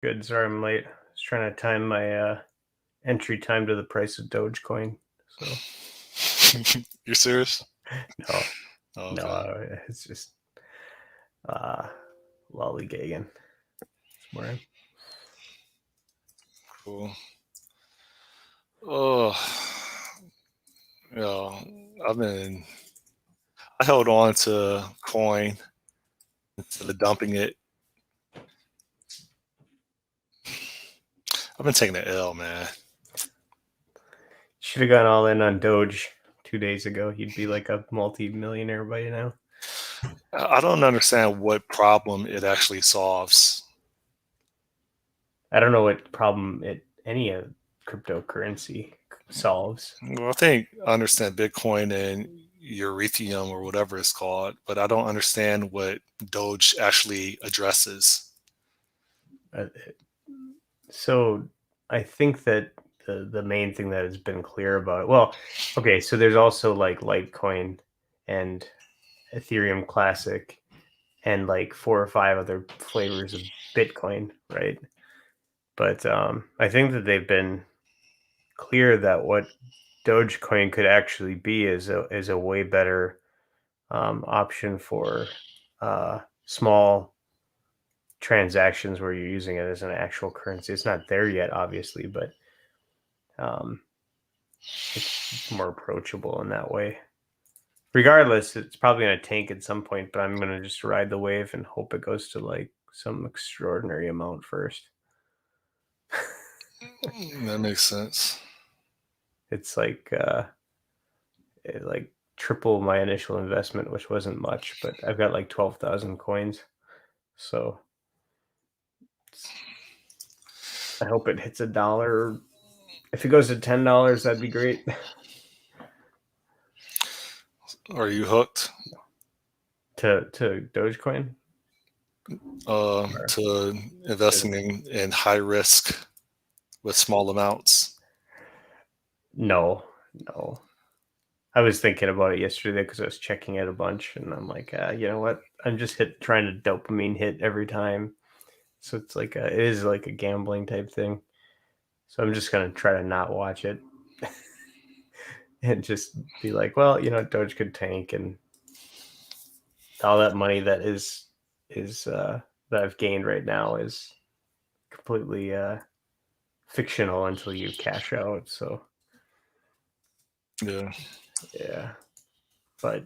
Good. Sorry I'm late. I was trying to time my entry time to the price of Dogecoin. So You're serious? no, Oh, no, okay. it's just uh lollygagging this morning. Cool. Oh, yeah. I've been. I held on to coin instead of dumping it. I've been taking the L, man. Should have gone all in on Doge 2 days ago. You'd be like a multi-millionaire by now. I don't understand what problem it actually solves. I don't know what problem any of cryptocurrency solves. Well, I understand Bitcoin and Ethereum or whatever it's called, but I don't understand what Doge actually addresses. Uh, so I think that the main thing that has been clear about it, well, okay, so there's also like Litecoin and Ethereum Classic and like 4 or 5 other flavors of Bitcoin, right? But I think that they've been clear that what Dogecoin could actually be is a way better option for small transactions where you're using it as an actual currency. It's not there yet, obviously, but um, it's more approachable in that way. Regardless, it's probably going to tank at some point, but I'm going to just ride the wave and hope it goes to like some extraordinary amount first. That makes sense. It's like triple my initial investment, which wasn't much, but I've got like 12,000 coins. So I hope it hits $1. If it goes to $10, that'd be great. Are you hooked To Dogecoin? Or to investing in high risk with small amounts? no, no. I was thinking about it yesterday because I was checking it a bunch, and I'm like, you know what? I'm just trying to dopamine hit every time. So it is like a gambling type thing. So I'm just gonna try to not watch it and just be like, well, Doge could tank, and all that money that is that I've gained right now is completely fictional until you cash out. So Yeah. yeah, but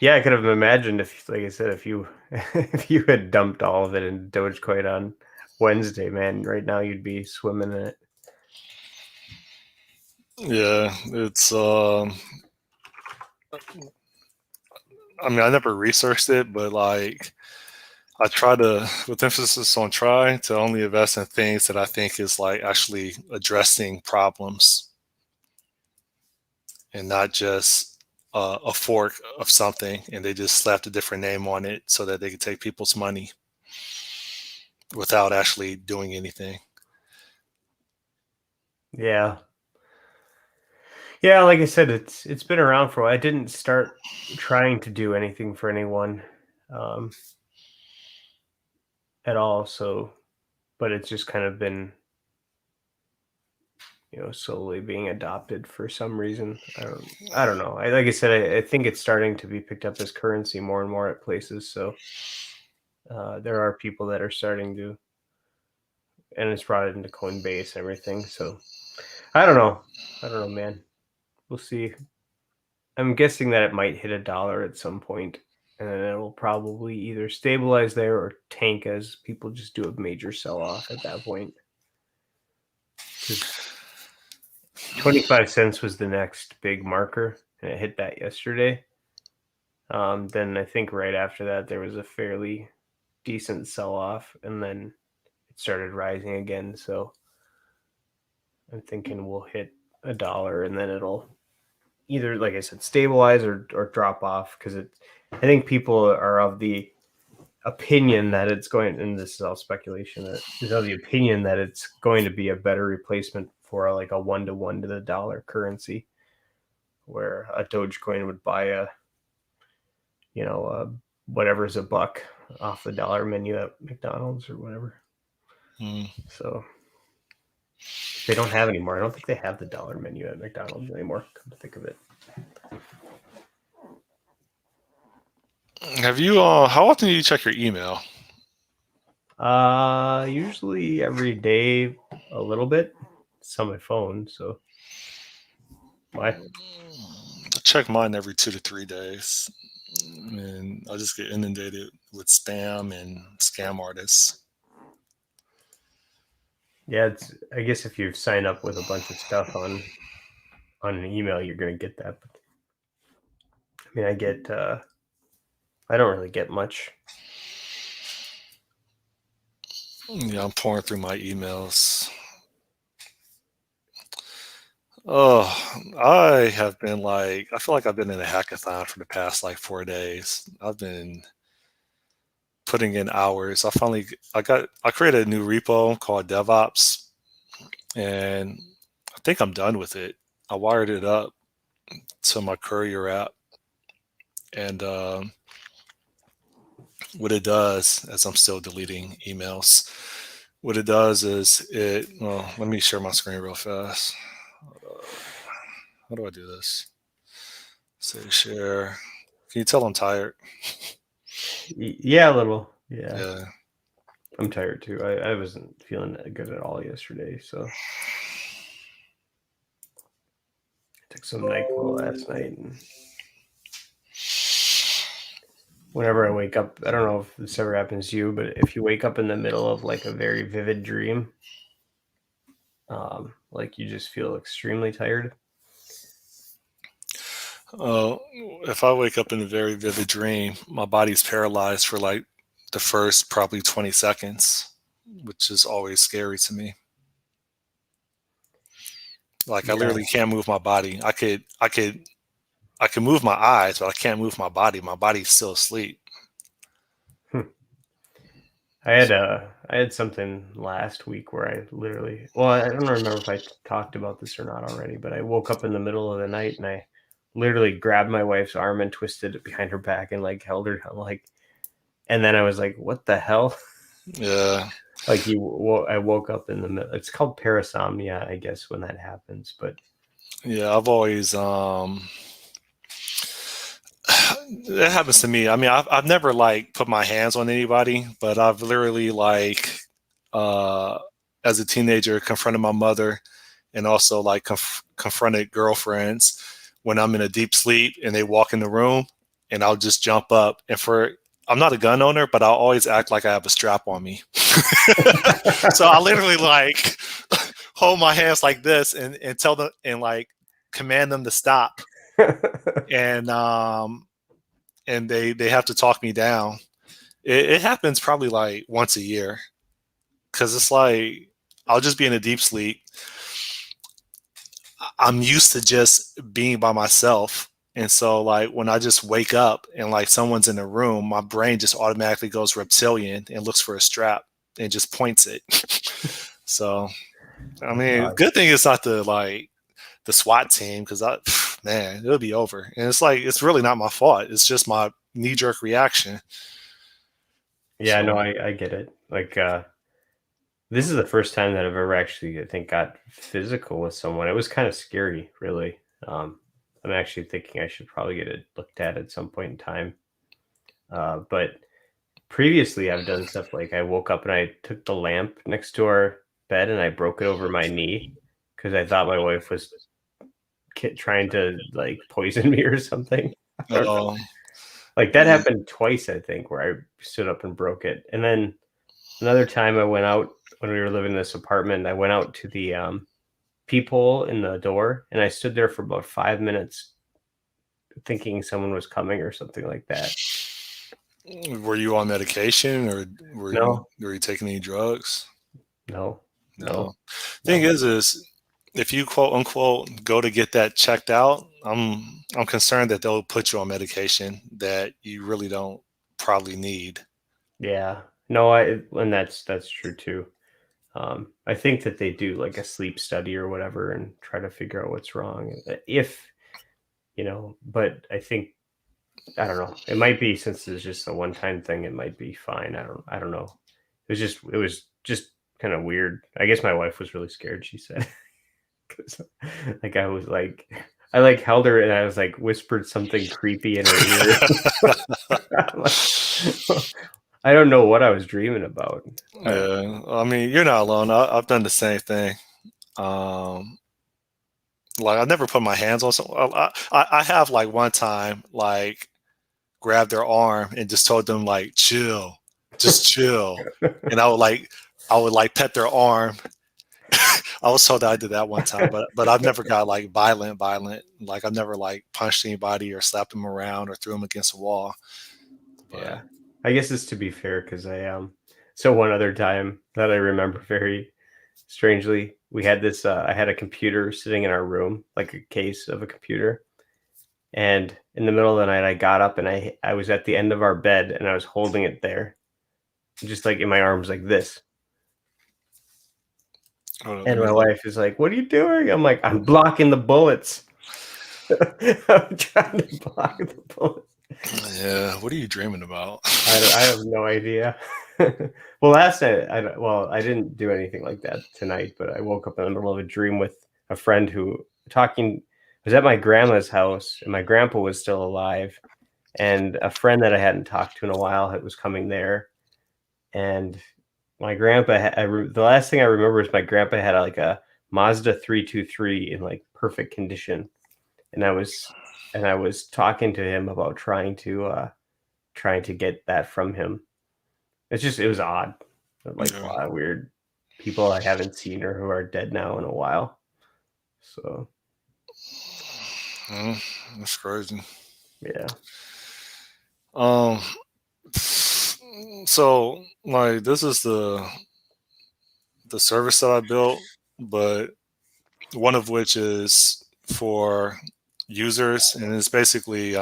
yeah, I could have imagined if, like I said, if you if you had dumped all of it in Dogecoin on Wednesday, man, right now you'd be swimming in it. Yeah, it's I mean, I never researched it, but like I try to, with emphasis on try, to only invest in things that I think is like actually addressing problems and not just a fork of something and they just slapped a different name on it so that they can take people's money without actually doing anything. Yeah, yeah. Like I said, it's been around for a while. I didn't start trying to do anything for anyone um, at all. So, but it's just kind of been slowly being adopted for some reason. I don't know. Like I said, I think it's starting to be picked up as currency more and more at places. So there are people that are starting to, and it's brought it into Coinbase and everything. So I don't know. I don't know, man. We'll see. I'm guessing that it might hit $1 at some point, and then it will probably either stabilize there or tank as people just do a major sell off at that point. Because 25 cents was the next big marker, and it hit that yesterday. Then I think right after that there was a fairly decent sell off, and then it started rising again. So I'm thinking we'll hit $1, and then it'll either, like I said, stabilize or drop off because I think people are of the opinion that it's going, and this is all speculation, that is of the opinion that it's going to be a better replacement for like a 1-to-1 to the dollar currency, where a Dogecoin would buy you know, whatever's a buck off the dollar menu at McDonald's or whatever. Mm. So they don't have anymore. I don't think they have the dollar menu at McDonald's anymore. Come to think of it. Have you? How often do you check your email? Usually every day, a little bit. It's on my phone, so why? I check mine every 2 to 3 days, and I just get inundated with spam and scam artists. Yeah, it's. I guess if you sign up with a bunch of stuff on an email, you're gonna get that. But I mean, I get. I don't really get much. Yeah, I'm pouring through my emails. Oh, I have been like, I feel like I've been in a hackathon for the past like 4 days. I've been putting in hours. I created a new repo called DevOps, and I think I'm done with it. I wired it up to my Courier app, and what it does, as I'm still deleting emails, what it does is well, let me share my screen real fast. How do I do this? Say share. Can you tell I'm tired? Yeah, a little. Yeah, Yeah. I'm tired too. I wasn't feeling that good at all yesterday, so I took some NyQuil last night, and whenever I wake up, I don't know if this ever happens to you, but if you wake up in the middle of like a very vivid dream, like you just feel extremely tired. If I wake up in a very vivid dream, my body's paralyzed for like the first probably 20 seconds, which is always scary to me. Like I Yeah, literally can't move my body. I can move my eyes, but I can't move my body. My body's still asleep. hmm. So, I had something last week where I literally, well, I don't remember if I talked about this or not already, but I woke up in the middle of the night and I literally grabbed my wife's arm and twisted it behind her back and like held her down, like, and then I was like, what the hell? yeah, Like I woke up in the middle. It's called parasomnia, I guess, when that happens. But yeah. I've always it happens to me. I mean, I've never like put my hands on anybody, but I've literally like uh, as a teenager confronted my mother, and also like confronted girlfriends when I'm in a deep sleep and they walk in the room, and I'll just jump up and for I'm not a gun owner, but I'll always act like I have a strap on me. So I literally like hold my hands like this and tell them and like command them to stop. And they have to talk me down. It happens probably like once a year because it's like I'll just be in a deep sleep. I'm used to just being by myself. And so like when I just wake up and like someone's in the room, my brain just automatically goes reptilian and looks for a strap and just points it. So I mean, good thing it's not the SWAT team because I man, it'll be over. And it's like it's really not my fault. It's just my knee jerk reaction. yeah, no, So I get it. Like, this is the first time that I've ever actually, I think, got physical with someone. It was kind of scary, really. I'm actually thinking I should probably get it looked at some point in time. But previously, I've done stuff like I woke up and I took the lamp next to our bed and I broke it over my knee because I thought my wife was trying to like poison me or something. I don't know. um, Like that happened twice, I think, where I stood up and broke it. And then another time I went out when we were living in this apartment, I went out to the peephole in the door and I stood there for about 5 minutes thinking someone was coming or something like that. were you on medication or No, were you taking any drugs? no, no, No. Thing no. is if you quote unquote go to get that checked out, I'm concerned that they'll put you on medication that you really don't probably need. Yeah. No, and that's true too. I think that they do like a sleep study or whatever and try to figure out what's wrong. If, but I think I don't know. It might be since it's just a one-time thing, it might be fine. I don't know. It was just kind of weird. I guess my wife was really scared. She said, because like I was like, I like held her and I was like whispered something creepy in her ear. I'm like, I don't know what I was dreaming about. Yeah, I mean, you're not alone. I've done the same thing. Um, like I never put my hands on someone. I have like one time like grabbed their arm and just told them like chill, just chill, and I would like pet their arm. I was told that I did that one time, but I've never got like violent. Like I've never like punched anybody or slapped them around or threw them against a wall. But Yeah, I guess it's to be fair because So one other time that I remember very strangely, we had this. I had a computer sitting in our room, like a case of a computer. And in the middle of the night, I got up and I was at the end of our bed and I was holding it there, just like in my arms, like this. hold on, let And me my look. wife is like, "What are you doing?" I'm like, "I'm blocking the bullets." I'm trying to block the bullets. Yeah, what are you dreaming about? I have no idea. Well, last night, I didn't do anything like that tonight, but I woke up in the middle of a dream with a friend who talking I was at my grandma's house, and my grandpa was still alive, and a friend that I hadn't talked to in a while was coming there, and my grandpa the last thing I remember is my grandpa had like a Mazda 323 in like perfect condition, and I was talking to him about trying to get that from him. It was odd. Like a Yeah, lot of weird people I haven't seen or who are dead now in a while. So, mm, that's crazy. yeah. Um, so like this is the service that I built, but one of which is for users, and it's basically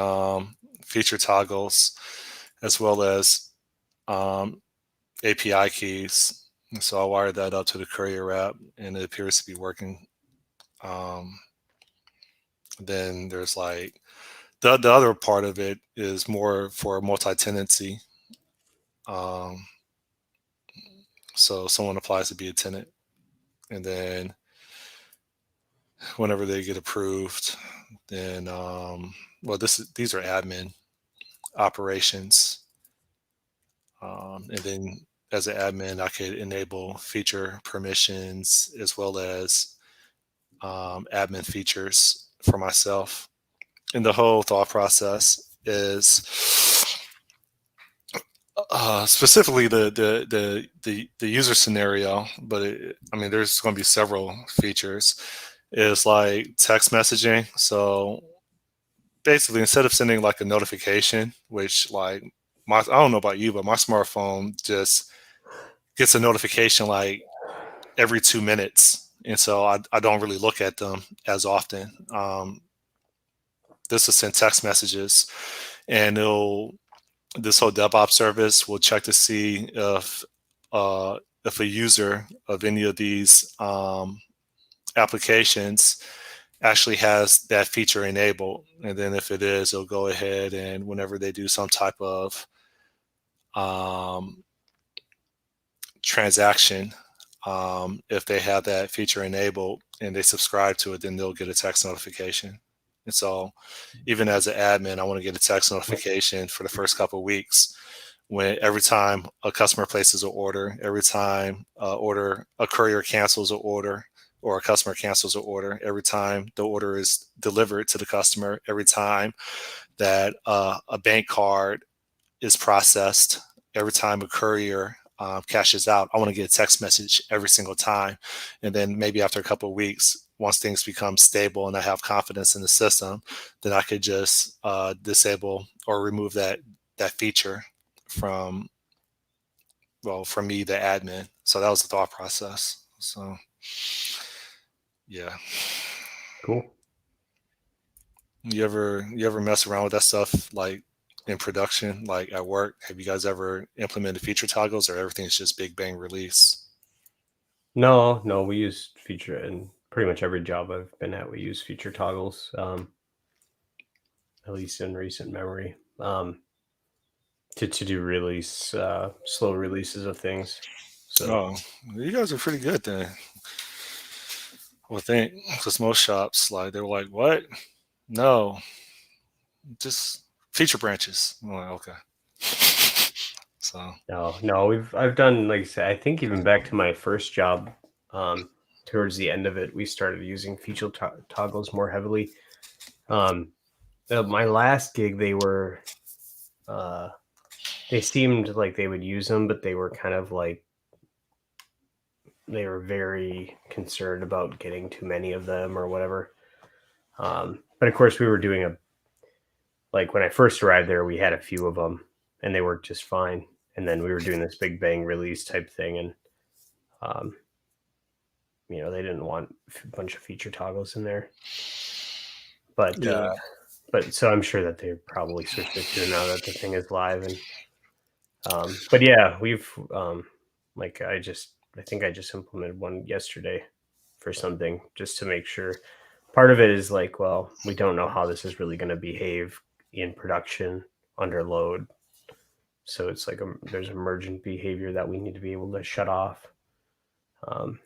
feature toggles as well as um, API keys. And so I wired that up to the Courier app, and it appears to be working. Um, then there's like the other part of it is more for multi-tenancy. Um, so someone applies to be a tenant, and then whenever they get approved, then well, these are admin operations, and then as an admin, I could enable feature permissions as well as admin features for myself. And the whole thought process is specifically the user scenario, but I mean, there's going to be several features. Is like text messaging. So basically, instead of sending like a notification, which like I don't know about you, but my smartphone just gets a notification like every 2 minutes, and so I don't really look at them as often. This will send text messages, and it'll this whole DevOps service will check to see if a user of any of these applications actually has that feature enabled. And then if it is, it'll go ahead and whenever they do some type of um, transaction, if they have that feature enabled and they subscribe to it, then they'll get a text notification. And so even as an admin, I want to get a text notification for the first couple of weeks when every time a customer places an order, every time a courier cancels an order or a customer cancels an order, every time the order is delivered to the customer, every time that a bank card is processed, every time a courier cashes out, I want to get a text message every single time. And then maybe after a couple of weeks, once things become stable and I have confidence in the system, then I could just disable or remove that feature from from me, the admin. So that was the thought process. So yeah, Cool. you ever mess around with that stuff like in production, like at work? Have you guys ever implemented feature toggles, or everything's just big bang release? No, no, we use feature in pretty much every job I've been at. We use feature toggles, at least in recent memory, to do release slow releases of things. So Oh, you guys are pretty good then. Well, think because most shops like they're like, what? No, just feature branches. I'm like, okay. So no, I've done, like I said, I think even back to my first job, towards the end of it, we started using feature toggles more heavily. Um, my last gig, uh, they seemed like they would use them, but they were kind of like they were very concerned about getting too many of them or whatever. But of course, we were doing like when I first arrived there, we had a few of them, and they worked just fine. And then we were doing this big bang release type thing, and um, they didn't want a bunch of feature toggles in there. But yeah, so I'm sure that they probably switched it to now that the thing is live. And but yeah, we've like I think I just implemented one yesterday for something just to make sure. Part of it is like, well, we don't know how this is really going to behave in production under load. So it's like there's emergent behavior that we need to be able to shut off.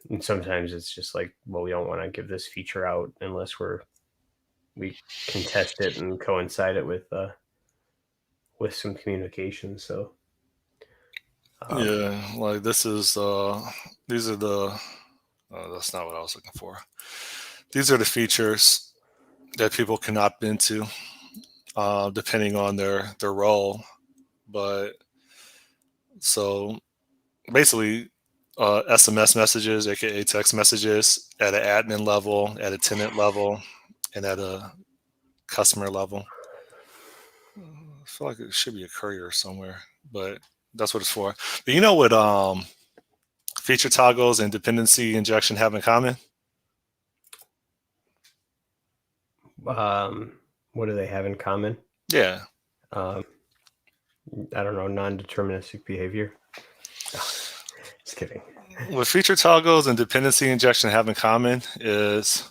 And sometimes it's just like, well, we don't want to give this feature out unless we can test it and coincide it with some communication. So yeah. Like this is these are the. That's not what I was looking for. These are the features that people can opt into, depending on their role. But so basically, SMS messages, aka text messages, at an admin level, at a tenant level, and at a customer level. I feel like it should be a courier somewhere, but that's what it's for. But you know what feature toggles and dependency injection have in common? what do they have in common? Yeah. Um, I don't know, non-deterministic behavior. Just kidding. What feature toggles and dependency injection have in common is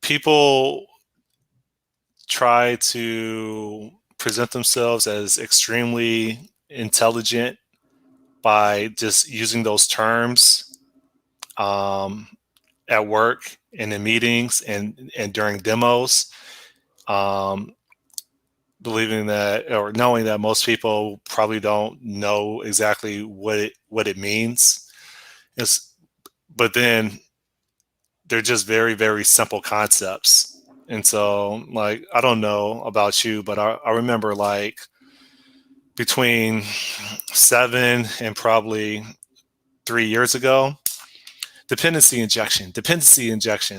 people try to present themselves as extremely intelligent by just using those terms um, at work and in meetings and during demos, um, believing that or knowing that most people probably don't know exactly what it means. It's, but then they're just very, very simple concepts. And so, like, I don't know about you, but I remember like between 7 and probably 3 years ago, dependency injection,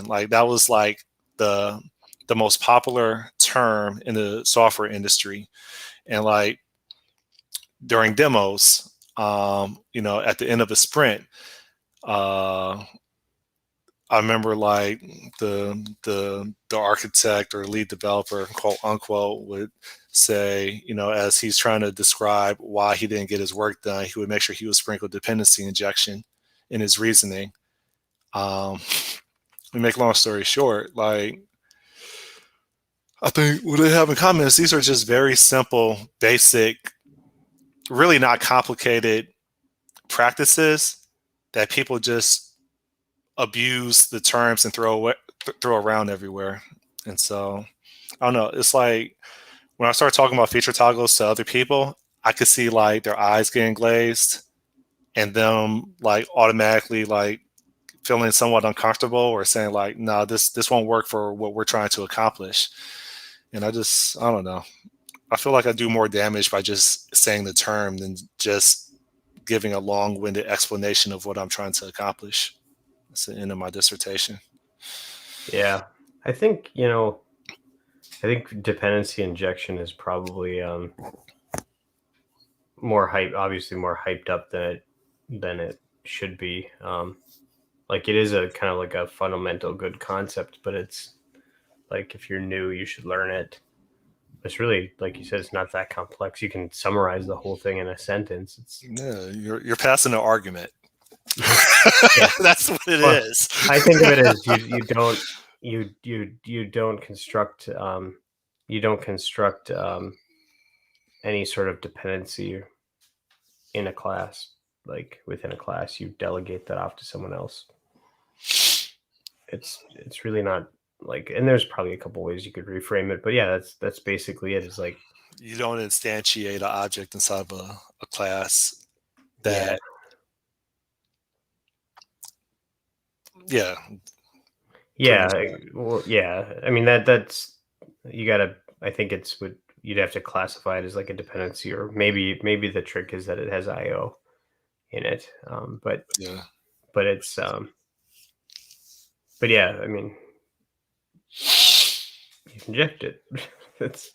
like that was like the the most popular term in the software industry. And like during demos, at the end of a sprint, uh, I remember like the architect or lead developer, quote unquote, would say, as he's trying to describe why he didn't get his work done, he would make sure he would sprinkle dependency injection in his reasoning. Um, to make long story short, like I think what they have in common is these are just very simple, basic, really not complicated practices that people just abuse the terms and throw around everywhere. And so I don't know. It's like when I start talking about feature toggles to other people, I could see like their eyes getting glazed and them like automatically like feeling somewhat uncomfortable or saying like, no, this won't work for what we're trying to accomplish. And I don't know. I feel like I do more damage by just saying the term than just giving a long-winded explanation of what I'm trying to accomplish. That's the end of my dissertation. Yeah, I think I think dependency injection is probably more hype, obviously more hyped up than it should be. Like it is a kind of like a fundamental good concept, but it's like if you're new, you should learn it. It's really, like you said, it's not that complex. You can summarize the whole thing in a sentence. It's Yeah, you're passing an argument. yeah. That's what it Well, is. I think of it as you don't construct any sort of dependency in a class, like within a class, you delegate that off to someone else. It's really not like, and there's probably a couple ways you could reframe it, but yeah, that's basically it. Is like, You don't instantiate an object inside of a class yeah, that, yeah, pretty yeah, much. well, yeah. I mean that's you gotta. I think it's would you'd have to classify it as like a dependency, or maybe the trick is that it has IO in it. Yeah. But it's but yeah, I mean you inject it. That's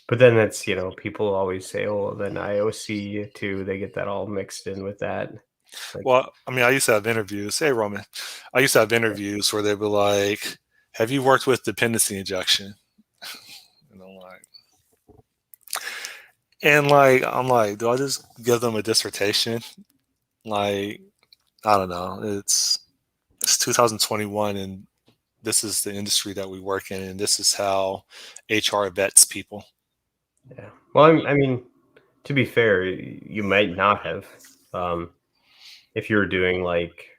but then that's people always say, oh, then IOC too. They get that all mixed in with that. Like, Well, I mean, I used to have interviews. Hey, Roman, I used to have interviews where they'd be like, "Have you worked with dependency injection?" And I'm like, do I just give them a dissertation? Like, I don't know. It's 2021, and this is the industry that we work in, and this is how HR vets people. yeah. Well, I mean, to be fair, you might not have. Um, if you were doing like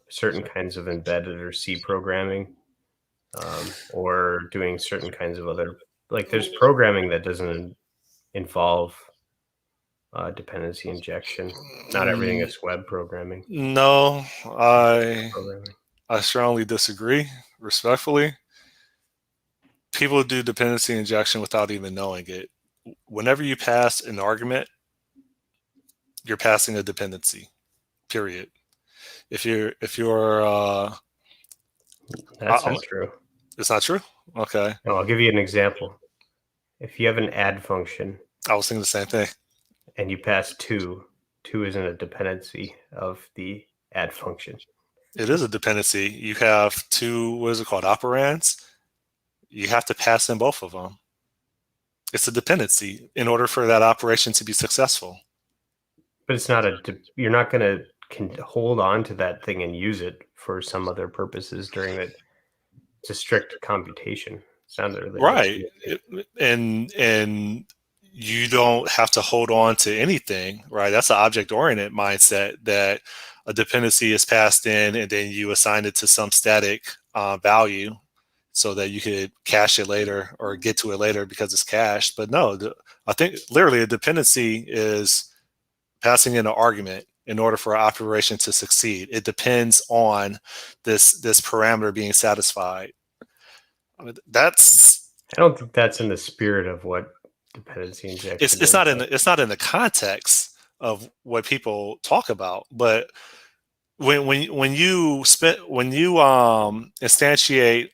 certain kinds of embedded or C programming, or doing certain kinds of other, like there's programming that doesn't involve dependency injection. Not everything Mm, is web programming. no, Programming. I strongly disagree, respectfully. People do dependency injection without even knowing it. Whenever you pass an argument, you're passing a dependency. Period. If you're That's not true. it's not true. Okay, No, I'll give you an example. If you have an add function I was thinking the same thing. and you pass two isn't a dependency of the add function. It is a dependency. You have two, what is it called, operands. You have to pass in both of them. It's a dependency in order for that operation to be successful. But it's not you're not going to can hold on to that thing and use it for some other purposes during it. It's a strict computation. It's not really a Right. dependency. And you don't have to hold on to anything, right? That's an object oriented mindset that a dependency is passed in and then you assign it to some static value so that you could cache it later or get to it later because it's cached. But no, I think literally a dependency is passing in an argument in order for an operation to succeed. It depends on this parameter being satisfied. I mean, that's I don't think that's in the spirit of what dependency injection it's is. not in the context of what people talk about, but when you instantiate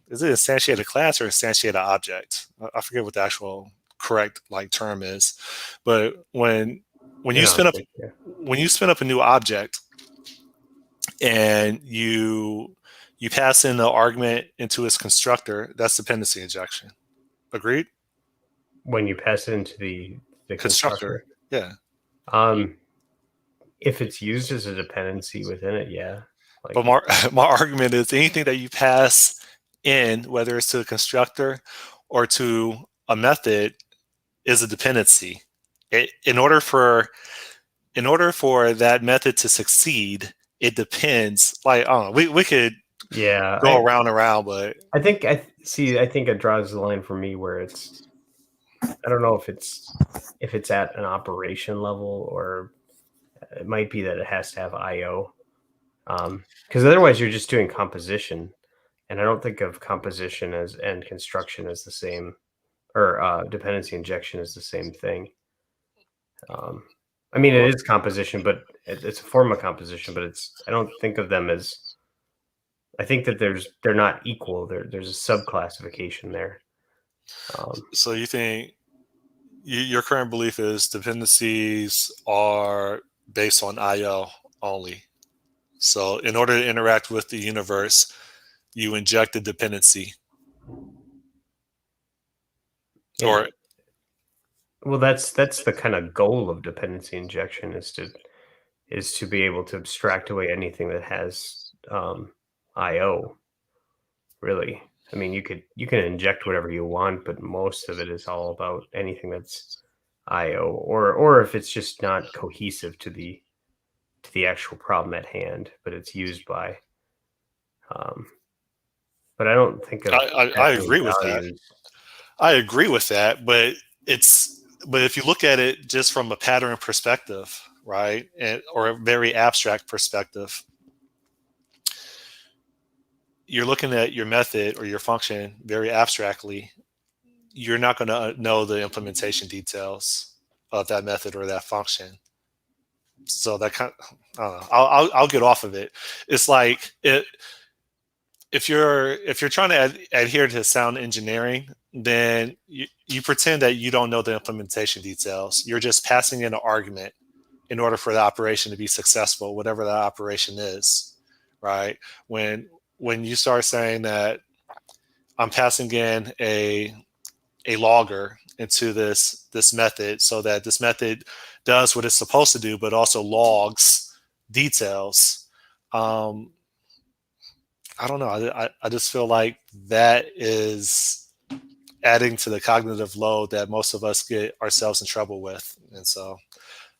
is it instantiate a class or instantiate an object? I forget what the actual correct like term is, but when An you spin up object, yeah. when you spin up a new object and you pass in the argument into its constructor, that's dependency injection. Agreed? When you pass it into the Constructor. constructor. Yeah. Um, if it's used as a dependency within it, yeah. But Like, my argument is anything that you pass in, whether it's to a constructor or to a method, is a dependency. In order for that method to succeed, it depends. Like, I don't know, we could yeah, go around and around, but I think I think it draws the line for me where I don't know if it's at an operation level, or it might be that it has to have IO. Because otherwise you're just doing composition, and I don't think of composition as and construction as the same, or dependency injection is the same thing. Um, I mean, it is composition, but it's a form of composition, but I don't think of them as. I think that they're not equal. There's a subclassification there. so you think your current belief is dependencies are based on IO only. So in order to interact with the universe, you inject a dependency. And Or well, that's the kind of goal of dependency injection is to be able to abstract away anything that has IO. Really, I mean, you can inject whatever you want, but most of it is all about anything that's IO, or if it's just not cohesive to the actual problem at hand, but it's used by. But I don't think of I that many agree with that. values. I agree with that, but if you look at it just from a pattern perspective, right, or a very abstract perspective, you're looking at your method or your function very abstractly. You're not going to know the implementation details of that method or that function. So that kind of, I don't know. I'll get off of it. It's like if you're trying to adhere to sound engineering, then you pretend that you don't know the implementation details. You're just passing in an argument in order for the operation to be successful, whatever that operation is, right? When you start saying that I'm passing in a logger into this method so that this method does what it's supposed to do, but also logs details. I don't know. I just feel like that is adding to the cognitive load that most of us get ourselves in trouble with. And so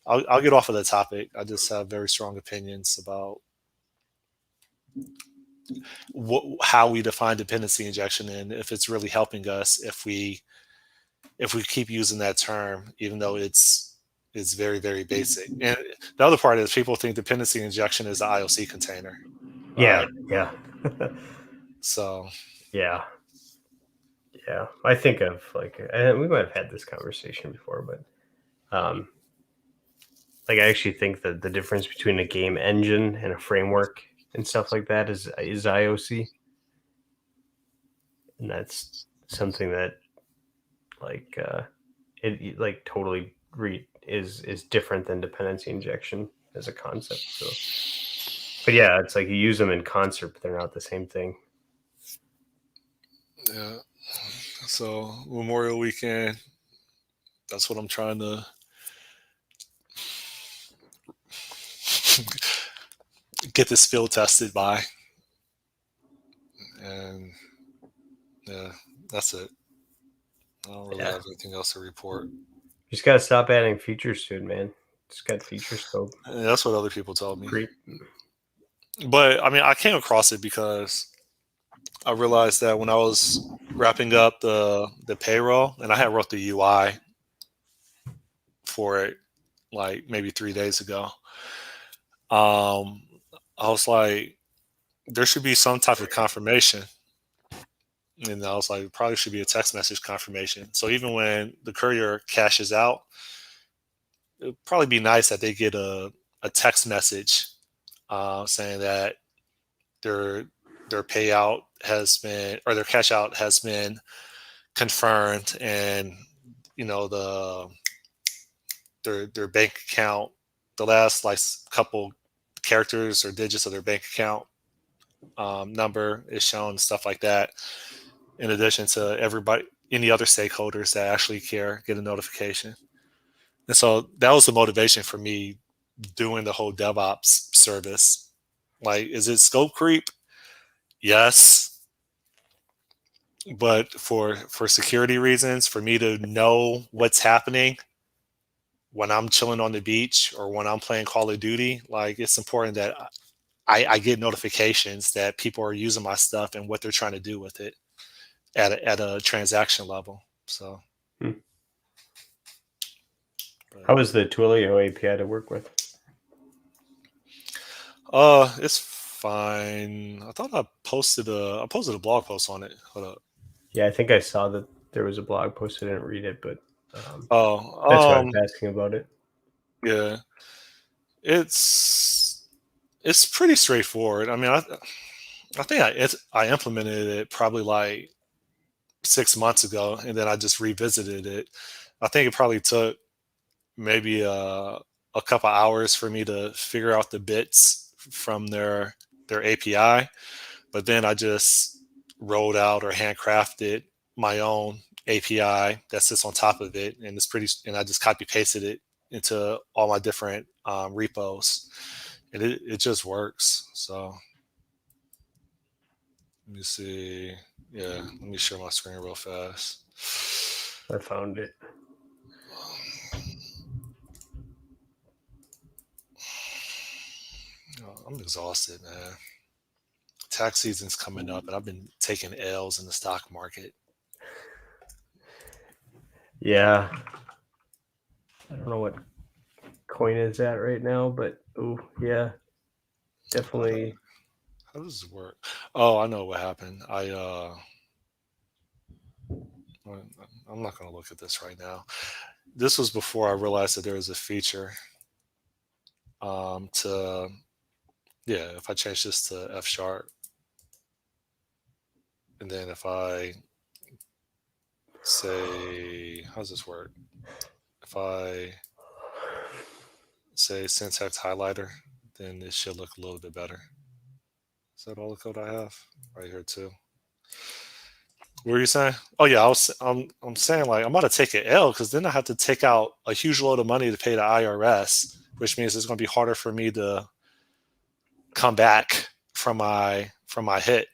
I'll get off of the topic. I just have very strong opinions about how we define dependency injection and if it's really helping us if we keep using that term, even though it's very, very basic. And the other part is people think dependency injection is the IOC container, Yeah, right? yeah, So yeah, yeah. I think of like, and we might have had this conversation before, but like I actually think that the difference between a game engine and a framework and stuff like that is IOC, and that's something that like it like totally is different than dependency injection as a concept. So, but yeah, it's like you use them in concert, but they're not the same thing. yeah. So Memorial Weekend, that's what I'm trying to get this field tested by. And yeah, that's it. I don't really Yeah, have anything else to report. you just gotta stop adding features to it, man. Just got feature scope. And that's what other people told me. Creep. But I mean, I came across it because I realized that when I was wrapping up the payroll, and I had wrote the UI for it like maybe 3 days ago. I was like, there should be some type of confirmation. And I was like, probably should be a text message confirmation. So even when the courier cashes out, it'd probably be nice that they get a text message saying that their their payout has been or their cash out has been confirmed, and you know their bank account, the last like couple characters or digits of their bank account number is shown, stuff like that. In addition to everybody, any other stakeholders that actually care get a notification. And so that was the motivation for me doing the whole DevOps service. Like, is it scope creep? Yes, but for security reasons, for me to know what's happening when I'm chilling on the beach or when I'm playing Call of Duty, like it's important that I get notifications that people are using my stuff and what they're trying to do with it at a transaction level. So, Hmm. but, How is the Twilio API to work with? it's fine. I thought I posted a blog post on it. Hold up. Yeah, I think I saw that there was a blog post. I didn't read it, but that's why I Oh, was asking about it. yeah. It's it's pretty straightforward. I mean, I think I implemented it probably like 6 months ago, and then I just revisited it. I think it probably took maybe a couple hours for me to figure out the bits from their API, but then I just wrote out or handcrafted my own API that sits on top of it, and and I just copy pasted it into all my different repos, and it just works. So let me see. Yeah, let me share my screen real fast. I found it. I'm exhausted, man. Tax season's coming up, and I've been taking L's in the stock market. Yeah. I don't know what coin is at right now, but oh yeah, definitely. How does this work? Oh, I know what happened. I'm not going to look at this right now. This was before I realized that there was a feature to, yeah, if I change this to F sharp, and then if I say, how does this work? If I say syntax highlighter, then it should look a little bit better. Is that all the code I have? Right here too. What were you saying? Oh yeah, I'm saying like I'm about to take an L because then I have to take out a huge load of money to pay the IRS, which means it's going to be harder for me to come back from my hit.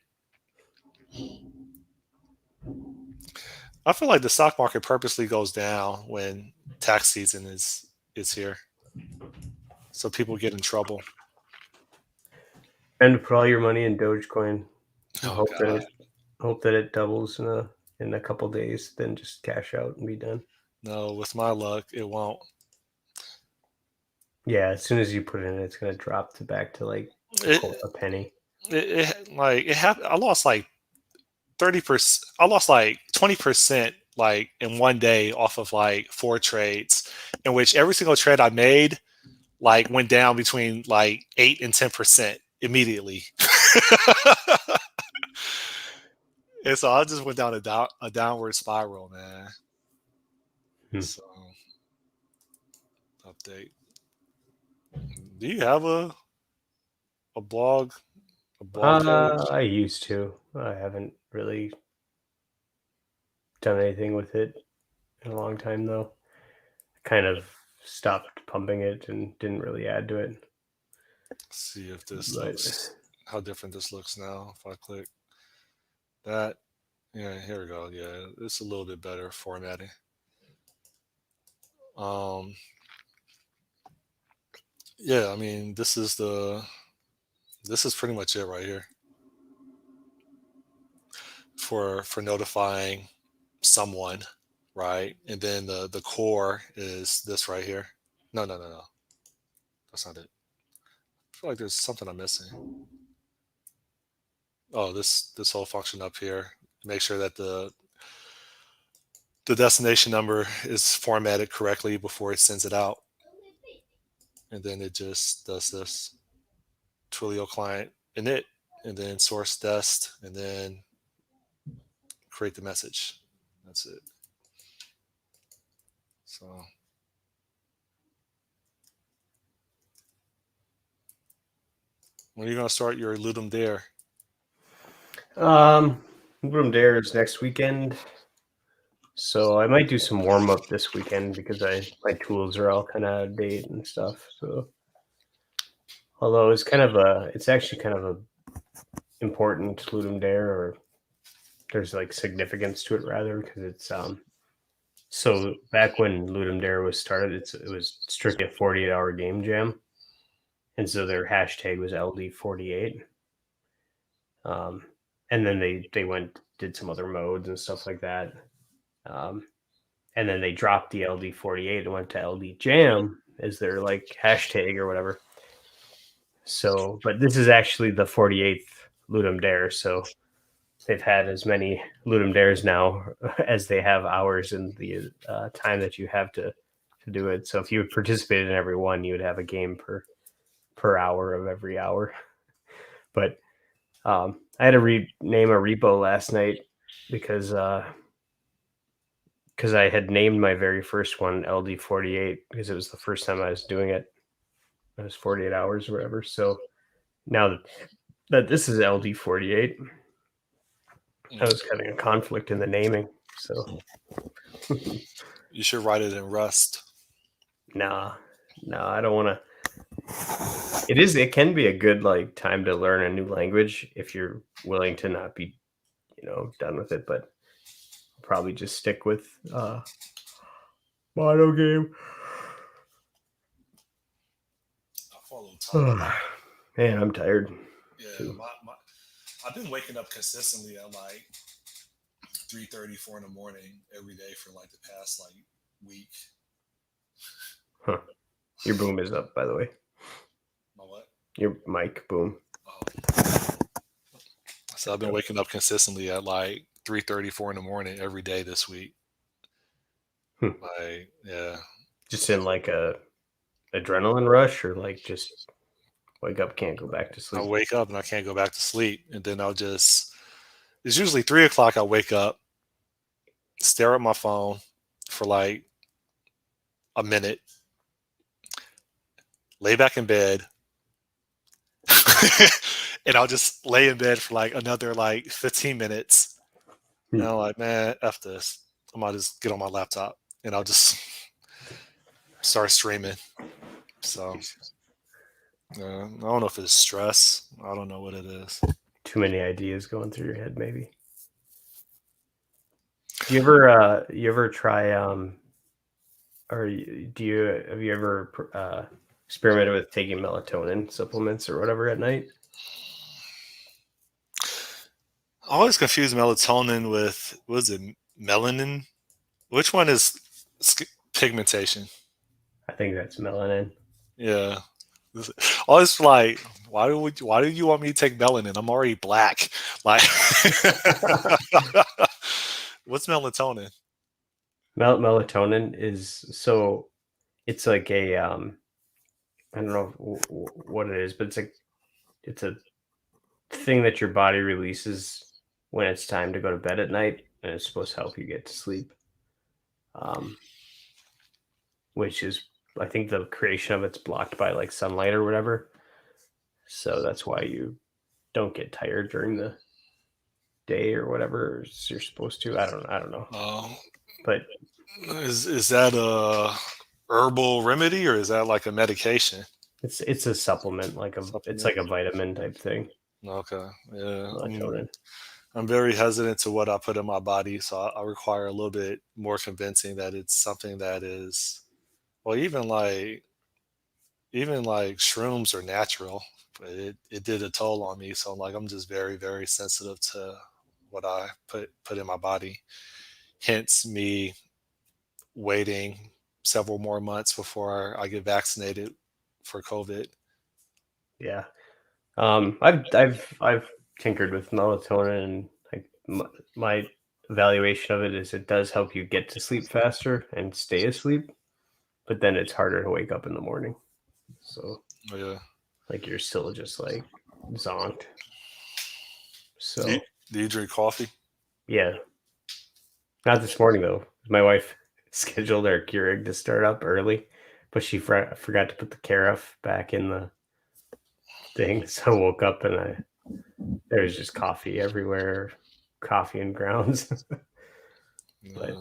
I feel like the stock market purposely goes down when tax season is here, so people get in trouble. And put all your money in Dogecoin. Oh Hope that God, it doubles in a couple days. Then just cash out and be done. no! With my luck, it won't. Yeah, as soon as you put it in, it's gonna drop to back to like It a penny. it happened. I lost like 30%. I lost like 20% like in one day off of like 4 trades, in which every single trade I made like went down between like 8 and 10% immediately. And so I just went down a downward spiral, man. Hmm. So update. Do you have a blog page? I used to. I haven't really done anything with it in a long time though. Kind of stopped pumping it and didn't really add to it. Let's see if this But looks how different this looks now. If I click that, yeah, here we go. Yeah, it's a little bit better formatting. Um, yeah, I mean, this is pretty much it right here for notifying someone, right? And then the core is this right here. No, that's not it. I feel like there's something I'm missing. Oh, this whole function up here. Make sure that the destination number is formatted correctly before it sends it out, and then it just does this Twilio client init, and then source dest, and then create the message. That's it. So when are you gonna start your Ludum Dare? Ludum Dare is next weekend. So I might do some warm up this weekend because my tools are all kind of out of date and stuff. So although it's actually kind of a important Ludum Dare, or there's like significance to it rather, because it's so back when Ludum Dare was started, it was strictly a 48-hour game jam, and so their hashtag was LD48. And then they did some other modes and stuff like that. Um, and then they dropped the LD48 and went to LD Jam as their like hashtag or whatever. So, but this is actually the 48th Ludum Dare, so they've had as many Ludum Dares now as they have hours in the time that you have to do it. So if you participated in every one, you would have a game per hour of every hour. But I had to rename a repo last night because I had named my very first one LD48 because it was the first time I was doing it. It was 48 hours or whatever. So now that this is LD48, I was having a conflict in the naming. So You should write it in Rust. nah, I don't want to. It can be a good like time to learn a new language if you're willing to not be, done with it. But I'll probably just stick with Mono game. I'll follow Tyler. Man, I'm tired Yeah, too. I've been waking up consistently at like 3:30, 4 in the morning every day for like the past like week. Huh. Your boom is up, by the way. My what? Your mic boom. Oh. So There I've you been go. waking up consistently at like 3:30, 4 in the morning every day this week. Hmm. Like, yeah. Just in like a adrenaline rush, or like just wake up, can't go back to I sleep. wake up and I can't go back to sleep. And then it's usually 3 o'clock. I wake up, stare at my phone for like a minute, lay back in bed, and I'll just lay in bed for like another like 15 minutes. Hmm. And I'm like, man, F this. I might just get on my laptop and I'll just start streaming. So I don't know if it's stress. I don't know what it is. Too many ideas going through your head, maybe. Do you ever try do you have you ever experimented with taking melatonin supplements or whatever at night? I always confuse melatonin with, what is it, melanin? Which one is pigmentation? I think that's melanin. Yeah. Always like, why do you want me to take melanin? I'm already black. Like, what's melatonin? Melatonin is so it's like a I don't know what it is, but it's a thing that your body releases when it's time to go to bed at night, and it's supposed to help you get to sleep. Um, which is, I think, the creation of it's blocked by like sunlight or whatever. So that's why you don't get tired during the day or whatever you're supposed to. I don't know, Uh, but is that a herbal remedy or is that like a medication it's a supplement, it's supplement? like a vitamin type thing. Okay, yeah. Melatonin. I'm very hesitant to what I put in my body, so I require a little bit more convincing that it's something that is, well, even like shrooms are natural, but it did a toll on me. So I'm just very, very sensitive to what I put in my body. Hence me waiting several more months before I get vaccinated for COVID. Yeah. I've tinkered with melatonin, and like my evaluation of it is it does help you get to sleep faster and stay asleep, but then it's harder to wake up in the morning. So Oh, yeah. like you're still just like zonked. Do you, So do you drink coffee? yeah, not this morning though. My wife scheduled our Keurig to start up early, but she forgot to put the carafe back in the thing. So I woke up and there was just coffee everywhere, coffee and grounds. But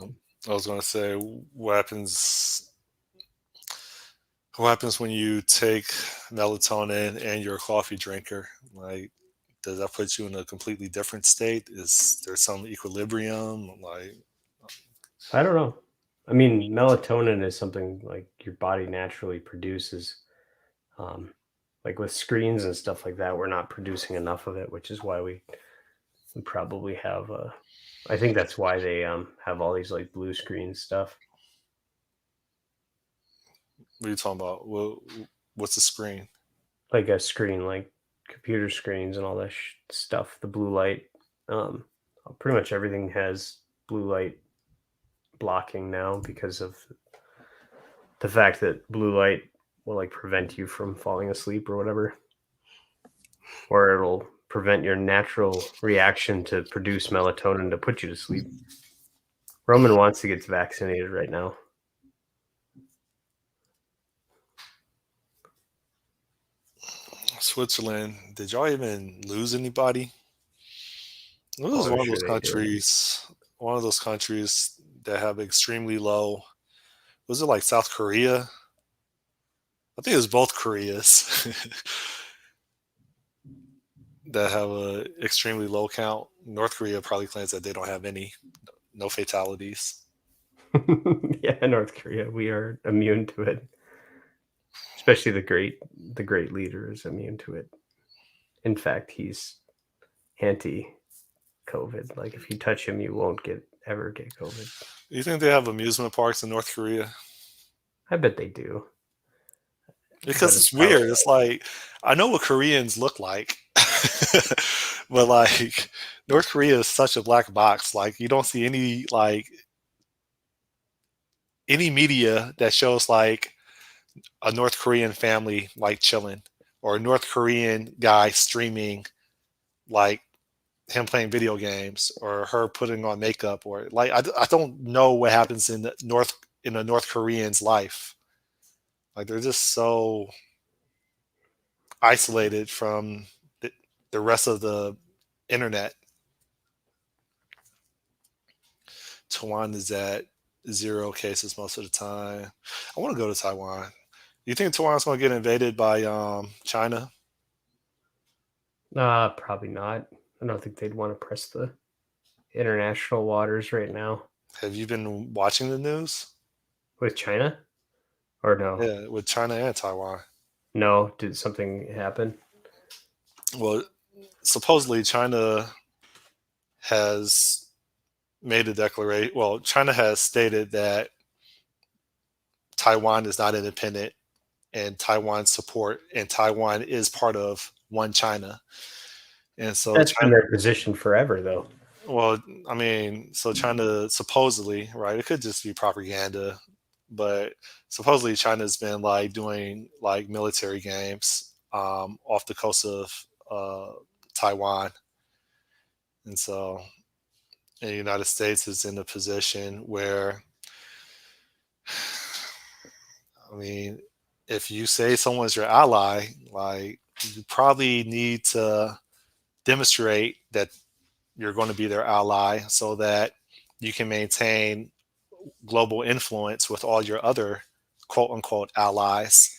I was gonna say, what happens when you take melatonin and you're a coffee drinker? Like, does that put you in a completely different state? Is there some equilibrium? Like, I don't know. I mean, melatonin is something like your body naturally produces. Um, like with screens and stuff like that, we're not producing enough of it, which is why we probably have. I think that's why they have all these like blue screen stuff, what are you talking about? What's the screen? like a screen, like computer screens and all that stuff. The blue light. Um, Pretty much everything has blue light blocking now because of the fact that blue light will like prevent you from falling asleep or whatever, or it'll prevent your natural reaction to produce melatonin to put you to sleep. Roman wants to get vaccinated right now. Switzerland. Did y'all even lose anybody? This Oh, is I'm one of sure those they did. countries. One of those countries that have extremely low. Was it like South Korea? I think it was both Koreas that have a extremely low count. North Korea probably claims that they don't have any, no fatalities. Yeah, North Korea, we are immune to it. Especially the great leader is immune to it. In fact, he's anti-COVID. Like if you touch him, you won't ever get COVID. You think they have amusement parks in North Korea? I bet they do, but Because it's it's probably weird. It's like I know what Koreans look like, but like North Korea is such a black box. Like you don't see any media that shows like a North Korean family like chilling or a North Korean guy streaming like him playing video games or her putting on makeup or like I don't know what happens in a North Korean's life. Like they're just so isolated from the rest of the internet. Taiwan is at 0 cases most of the time. I want to go to Taiwan. You think Taiwan's going to get invaded by China? probably not. I don't think they'd want to press the international waters right now Have you been watching the news? with China, or no? Yeah, with China and Taiwan. No, did something happen? Well, supposedly China has made a declaration. Well, China has stated that Taiwan is not independent and Taiwan is part of one China. And so That's been China, their position forever, though. well, I mean, so China supposedly, right? It could just be propaganda, but supposedly China's been like doing like military games off the coast of Taiwan, and so the United States is in a position where, I mean, if you say someone's your ally, like you probably need to demonstrate that you're going to be their ally so that you can maintain global influence with all your other quote unquote allies.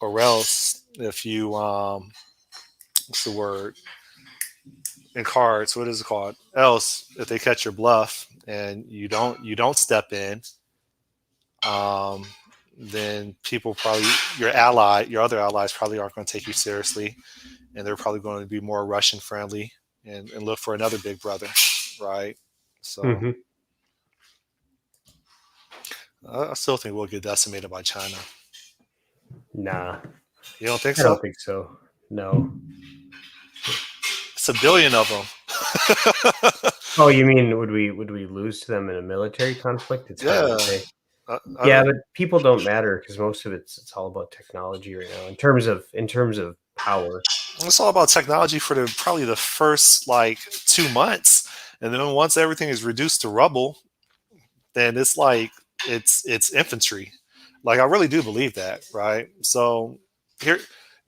Or else, if you, what's the word in cards? What is it called? Else, if they catch your bluff and you don't step in, um, then people probably your other allies probably aren't going to take you seriously, and they're probably going to be more Russian friendly and look for another big brother, right? So Mm-hmm. I still think we'll get decimated by China. Nah, You don't think I so? don't think so. No. It's a billion of them. Oh, you mean would we lose to them in a military conflict? It's hard to Yeah. say. I Yeah, don't, but people don't matter because most of it's all about technology right now. In terms of power. it's all about technology for probably the first like 2 months, and then once everything is reduced to rubble, then it's like it's infantry. Like I really do believe that, right? So here,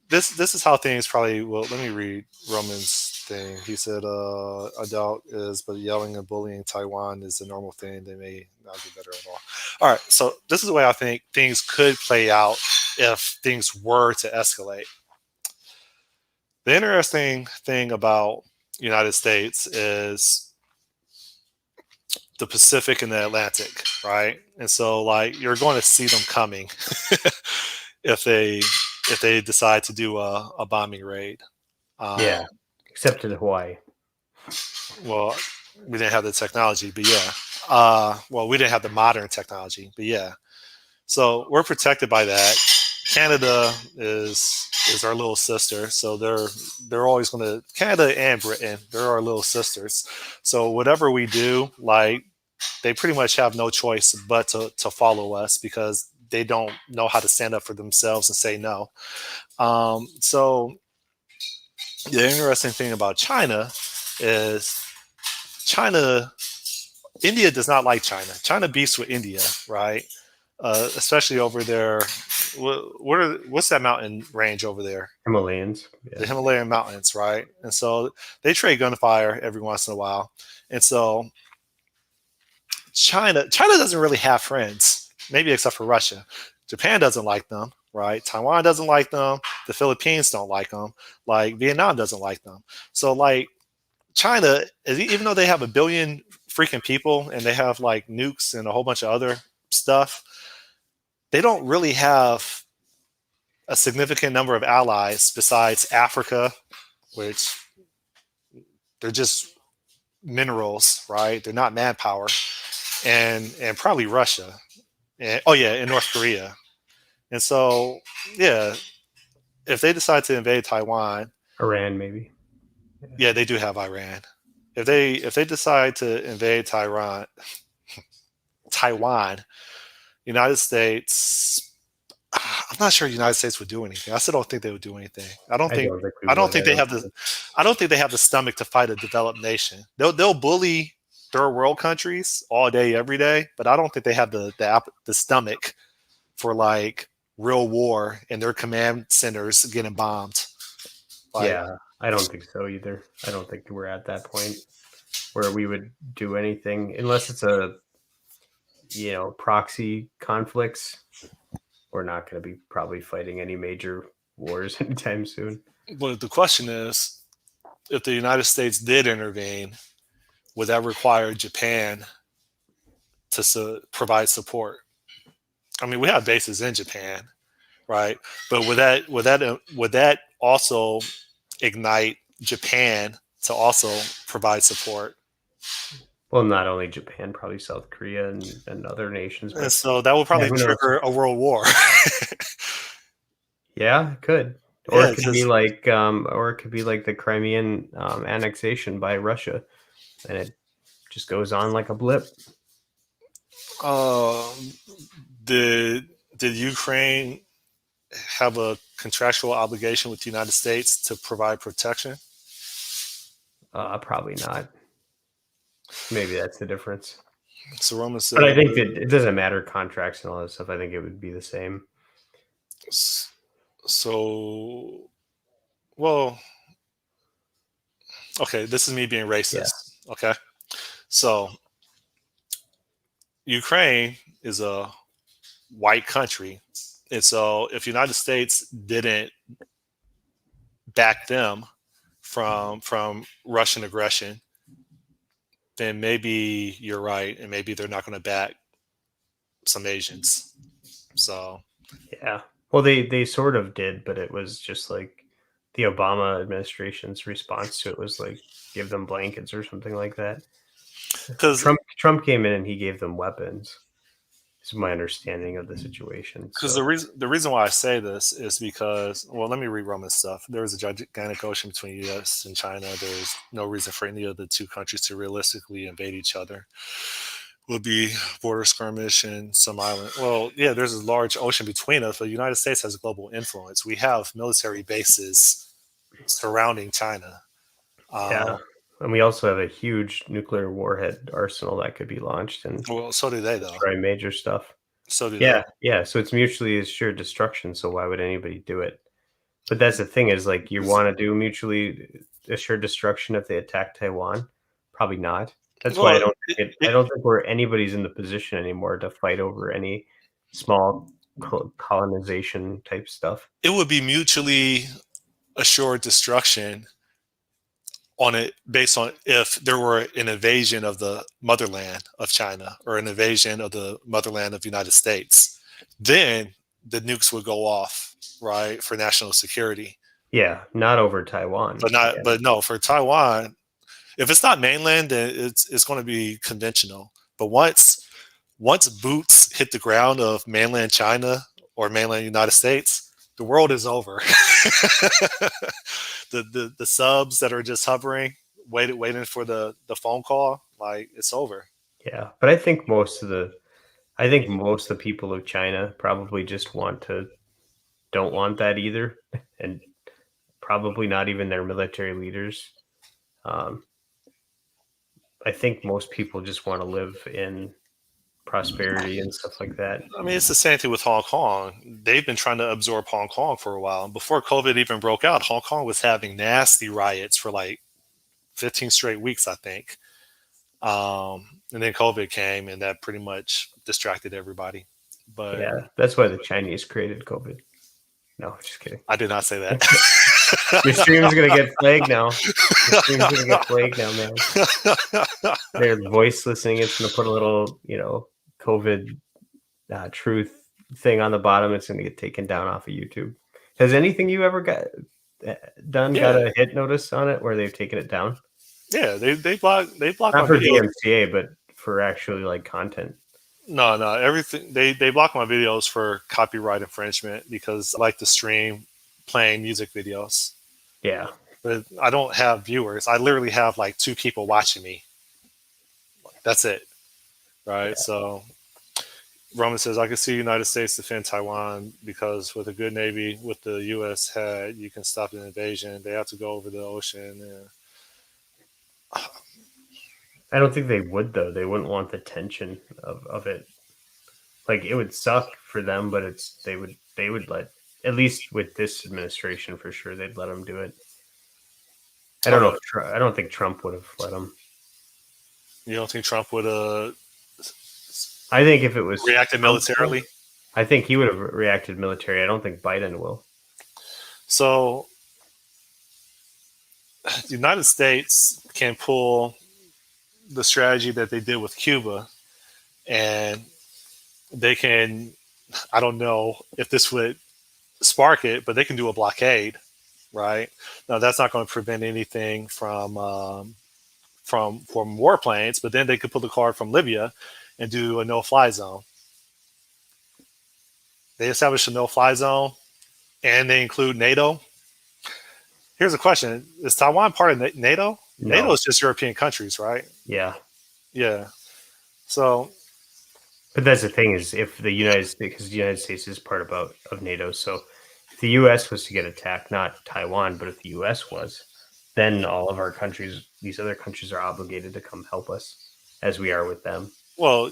this is how things probably will. Let me read Roman's thing. He said, "I doubt is, but yelling and bullying Taiwan is a normal thing. They may not get better at all." All right, so this is the way I think things could play out if things were to escalate. The interesting thing about United States is the Pacific and the Atlantic, right? And so like you're going to see them coming if they decide to do a bombing raid. Yeah, Um, except in Hawaii. well, we didn't have the technology, but yeah. Well, we didn't have the modern technology, but yeah. So we're protected by that. Canada is our little sister, so they're always going to Canada and Britain. They're our little sisters. So whatever we do, like they pretty much have no choice but to follow us because they don't know how to stand up for themselves and say no. So the interesting thing about China is China, India does not like China. China beefs with India, right? Especially over there. What's that mountain range over there? Himalayans. The Yeah. Himalayan mountains, right? And so they trade gunfire every once in a while. And so China doesn't really have friends, maybe except for Russia. Japan doesn't like them, right? Taiwan doesn't like them. The Philippines don't like them. Like Vietnam doesn't like them. So like China, even though they have a billion freaking people and they have like nukes and a whole bunch of other stuff, they don't really have a significant number of allies besides Africa which they're just minerals, right? They're not manpower, and probably Russia, and and North Korea. And so, yeah, if they decide to invade Taiwan, Iran, maybe. yeah, they do have Iran. If they decide to invade Taiwan, United States, I'm not sure the United States would do anything. I still don't think they would do anything. I don't I think don't think we I don't would. think they have the I don't think they have the stomach to fight a developed nation. They'll bully third world countries all day every day, but I don't think they have the stomach for like real war and their command centers getting bombed. Like, Yeah, I don't think so either. I don't think we're at that point where we would do anything unless it's a proxy conflicts. We're not going to be probably fighting any major wars anytime soon. but the question is, if the United States did intervene, would that require Japan to provide support? I mean, we have bases in Japan, right? But would that also ignite Japan to also provide support? Well, not only Japan, probably South Korea and other nations, And but so that will yeah, probably who knows? trigger a world war. Yeah, it could. Or Yeah, it could be because like the Crimean annexation by Russia, and it just goes on like a blip. did Ukraine have a contractual obligation with the United States to provide protection? Probably not. Maybe that's the difference. So Roman But I said, think that it doesn't matter contracts and all that stuff. I think it would be the same. so, well, okay, this is me being Yeah. racist. Okay. So Ukraine is a white country. And so if United States didn't back them from Russian aggression, then maybe you're right, and maybe they're not going to back some Asians. So Yeah. Well, they sort of did, but it was just like the Obama administration's response to it was like give them blankets or something like that. because Trump came in and he gave them weapons. Is my understanding of the situation. So the reason why I say this is because, well, let me read Roman stuff. There is a gigantic ocean between the U.S. and China. There's no reason for any of the two countries to realistically invade each other. Will be border skirmish and some island. Well, yeah, there's a large ocean between us, but the United States has global influence. We have military bases surrounding China. yeah. And we also have a huge nuclear warhead arsenal that could be launched and Well, so do they, though. destroy major stuff. So do Yeah, they. yeah. So it's mutually assured destruction. So why would anybody do it? But that's the thing is like you want to do mutually assured destruction if they attack Taiwan? Probably not. That's why I Well, don't think I don't think we're anybody's in the position anymore to fight over any small colonization type stuff. it would be mutually assured destruction on it based on if there were an invasion of the motherland of China or an invasion of the motherland of the United States. Then the nukes would go off, right, for national security. Yeah, not over Taiwan. But not, Yeah, but no, for Taiwan, if it's not mainland, then it's going to be conventional. But once boots hit the ground of mainland China or mainland United States, the world is over. the subs that are just hovering, waiting for the phone call, like it's over. yeah. But I think most of the people of China probably just don't want that either, and probably not even their military leaders. Um, I think most people just want to live in prosperity and stuff like that. I mean, it's the same thing with Hong Kong. They've been trying to absorb Hong Kong for a while. Before COVID even broke out, Hong Kong was having nasty riots for like 15 straight weeks, I think. And then COVID came, and that pretty much distracted everybody. But Yeah, that's why the Chinese created COVID. No, just kidding. I did not say that. Your stream's gonna get flagged now. Your stream's gonna get flagged now, man. They're voice listening. It's gonna put a little, COVID truth thing on the bottom. It's gonna get taken down off of YouTube. Has anything you ever got done? Got Yeah, a hit notice on it where they've taken it down? yeah. They block Not my for videos. DMCA, but for actually like content. No, everything they block my videos for copyright infringement because I like to stream playing music videos. Yeah. But I don't have viewers. I literally have like 2 people watching me. That's it, right? So Roman says I can see United States defend Taiwan because with a good navy, with the U.S. head, you can stop an invasion. They have to go over the ocean. And, I don't think they would though. They wouldn't want the tension of it. Like it would suck for them, but they would let, at least with this administration for sure, they'd let them do it. I oh don't know no, if I don't think Trump would have let them. you don't think Trump would I think if it was reacted Trump, militarily? I think he would have reacted military. I don't think Biden will. So the United States can pull the strategy that they did with Cuba, and they can. I don't know if this would spark it, but they can do a blockade, right? Now that's not going to prevent anything from warplanes, but then they could pull the card from Libya and do a no-fly zone. They establish a no-fly zone, and they include NATO. Here's a question: is Taiwan part of NATO? NATO No. is just European countries, right? Yeah. Yeah. So, But that's the thing is if the United States, because the United States is part of NATO, so if the U.S. was to get attacked, not Taiwan, but if the U.S. was, then all of our countries, these other countries, are obligated to come help us, as we are with them. well,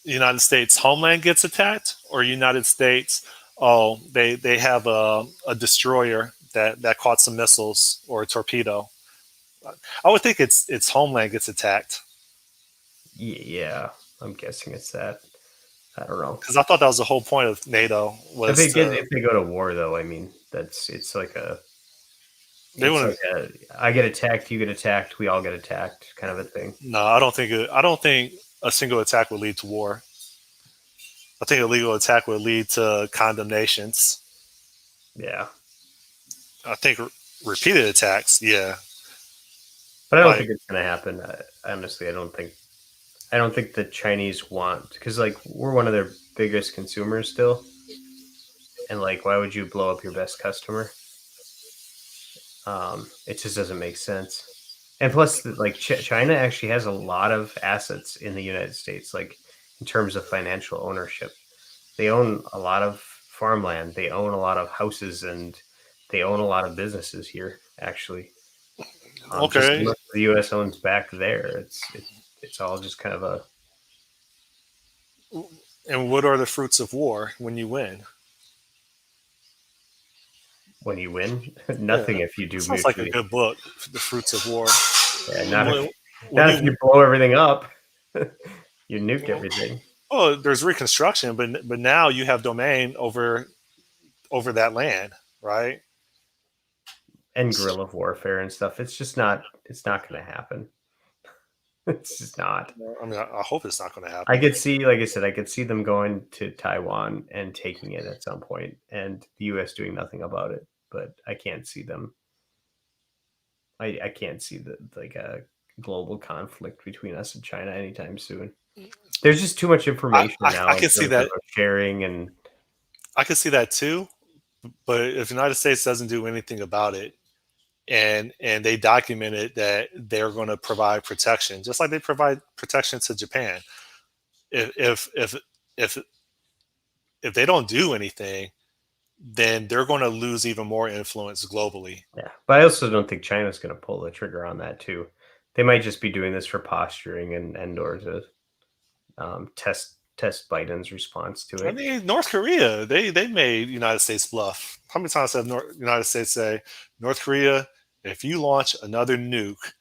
United States homeland gets attacked, or United States, oh, they have a destroyer that caught some missiles or a torpedo. I would think its homeland gets attacked Yeah, I'm guessing it's that. I don't know. because I thought that was the whole point of NATO was to If they go to war, though, I mean it's like they wouldn't. I get attacked, you get attacked, we all get attacked, kind of a thing. No, I don't think a single attack would lead to war. I think a legal attack would lead to condemnations. Yeah, I think repeated attacks, yeah, but I don't like think it's gonna happen. Honestly, I don't think the Chinese want, because like we're one of their biggest consumers still, and like why would you blow up your best customer? It just doesn't make sense. And plus, like China actually has a lot of assets in the United States, like in terms of financial ownership. They own a lot of farmland. They own a lot of houses, and they own a lot of businesses here. Actually, just as okay. much as the U.S. owns back there, it's all just kind of a And what are the fruits of war when you win? when you win, Yeah, nothing if you it do sounds like a mutually. good book, The Fruits of War. Yeah, When, when not if you you blow everything up. You nuke everything oh, there's reconstruction, but now you have domain over that land, right? and guerrilla warfare and stuff. It's just not. It's not going to happen. It's just not. I mean, I hope it's not going to I happen. could see, like I said, I could see them going to Taiwan and taking it at some point, and the U.S. doing nothing about it. But I can't see them. I can't see the like a global conflict between us and China anytime soon. There's just too much I, information I, I now in can see terms of that. sharing, and I can see that too. But if the United States doesn't do anything about it, and they documented that they're going to provide protection, just like they provide protection to Japan. If if if if if they don't do anything, then they're going to lose even more influence globally. yeah. But I also don't think China's going to pull the trigger on that too. They might just be doing this for posturing and or to test Biden's response to I it. mean, North Korea, they made United States bluff. How many times have United States say, North Korea, if you launch another nuke,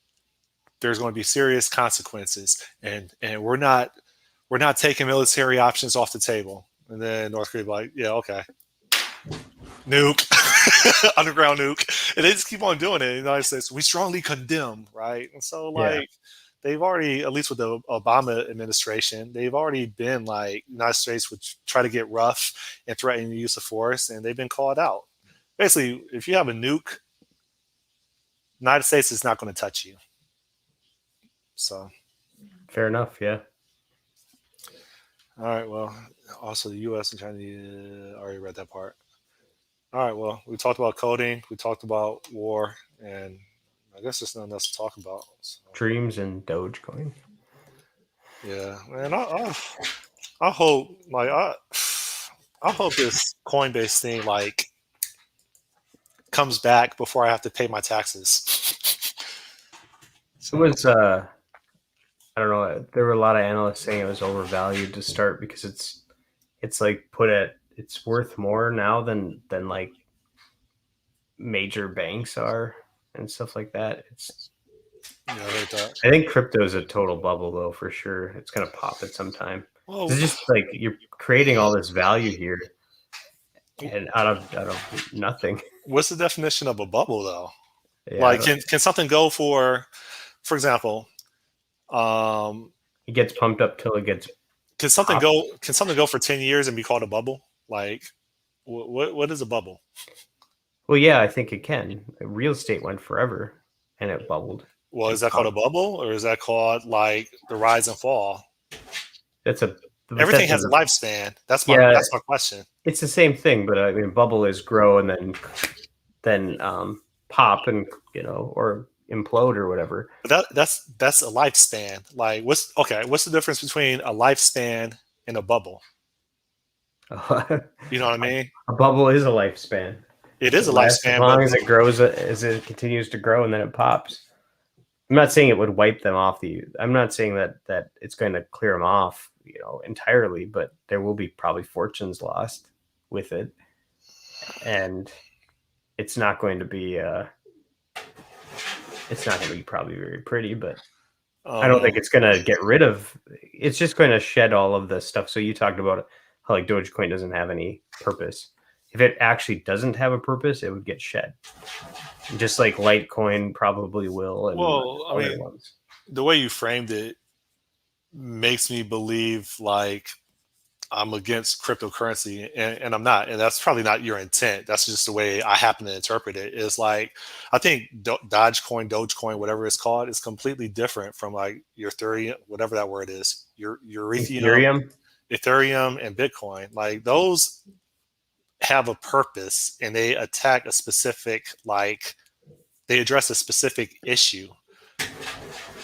there's going to be serious consequences, and we're not taking military options off the table. And then North Korea be like, yeah, okay, nuke, underground nuke, and they just keep on doing it. The United States, we strongly condemn, right? And so Yeah. like they've already, at least with the Obama administration, they've already been like United States would try to get rough and threaten the use of force, and they've been called out. Basically, if you have a nuke United States is not going to touch you. So, Fair enough. Yeah. all right. Well, also the U.S. and China. I already read that part. All right. Well, we talked about coding. We talked about war, and I guess there's nothing else to talk about. So, Dreams and Dogecoin. yeah, man. I hope like I hope this Coinbase thing like comes back before I have to pay my taxes. It was I don't know. There were a lot of analysts saying it was overvalued to start because it's like it's worth more now than like major banks are and stuff like that. Yeah, I heard that. I think crypto is a total bubble though for sure. It's gonna pop at some time. Well, It's just like you're creating all this value here and out of nothing. what's the definition of a bubble though? Yeah, Like, can something go for example, um, it gets pumped up till it gets can something popped. go can something go for 10 years and be called a bubble? Like, what is a bubble? Well, yeah, I think it can. Real estate went forever and it bubbled. Well, is And that called a pumped. bubble or is that called like the rise and fall? That's a but Everything that's has a lifespan. That's my yeah, that's my question. it's the same thing, but I mean, bubble is grow and then pop and or implode or whatever. But that's a lifespan. Like, what's the difference between a lifespan and a bubble? a You know what I mean? bubble is a lifespan. It is It a lasts as lifespan, long but as it grows, as it continues to grow, and then it pops. I'm not saying it would wipe them off the. I'm not saying that it's going to clear them off, entirely, but there will be probably fortunes lost with it, and it's not going to be. It's not going to be probably very pretty, but oh I don't no. think it's going to get rid of. It's just going to shed all of the stuff. So you talked about how like Dogecoin doesn't have any purpose. If it actually doesn't have a purpose, it would get shed, just like Litecoin probably will, and Well, I other mean, ones. the way you framed it makes me believe like I'm against cryptocurrency, and I'm not, and that's probably not your intent. That's just the way I happen to interpret it. Is like I think Dogecoin, whatever it's called, is completely different from like your Ethereum, whatever that word is, your Ethereum. Ethereum, and Bitcoin. Like those have a purpose, and they attack a specific they address a specific issue.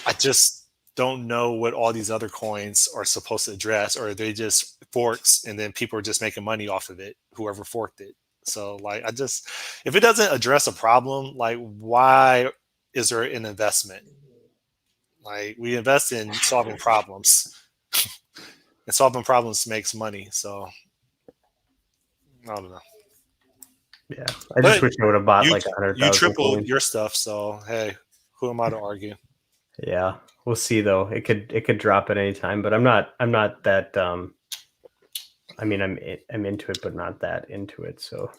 I just don't know what all these other coins are supposed to address, or are they just forks and then people are just making money off of it, whoever forked it. So like if it doesn't address a problem, like why is there an investment? Like we invest in solving problems, and solving problems makes money. So I don't know. Yeah, I just But wish I would have bought you like a hundred you thousand tripled coins. your stuff, so hey, who am I to argue? Yeah, we'll see though. It could drop at any time, but I'm not that. I mean, I'm into it, but not that into it. So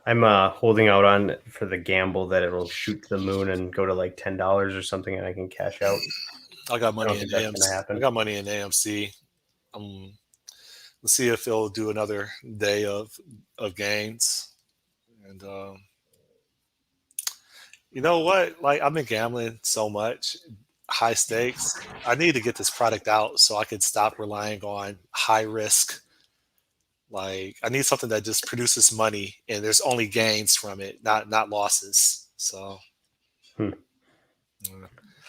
I'm holding out on for the gamble that it'll shoot to the moon and go to like $10 or something, and I can cash out. I got I don't money in think that's gonna AMC. I happen. got money in AMC. Um, let's see if they'll do another day of gains. And you know what? Like I've been gambling so much, high stakes. I need to get this product out so I can stop relying on high risk. Like I need something that just produces money and there's only gains from it, not losses. So Hmm. all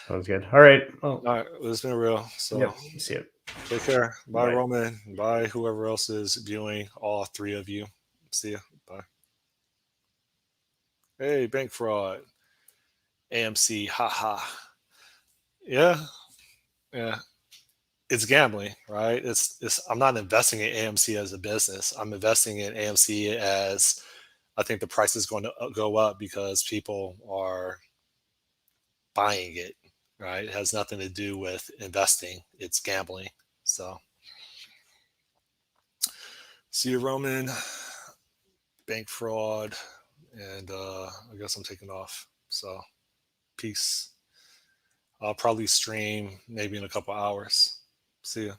Sounds good. All right. Well, right, it's been real. So yep. See it. take care. Bye, Bye. Roman. Bye, whoever else is viewing. All three of you. See ya. Bye. Hey, bank fraud. AMC. Haha. Yeah. Yeah. It's gambling, right? It's. I'm not investing in AMC as a business. I'm investing in AMC as I think the price is going to go up because people are buying it, right? It has nothing to do with investing. It's gambling. So, see you, Roman. Bank fraud, and I guess I'm taking off. So, peace. I'll probably stream maybe in a couple hours. See ya.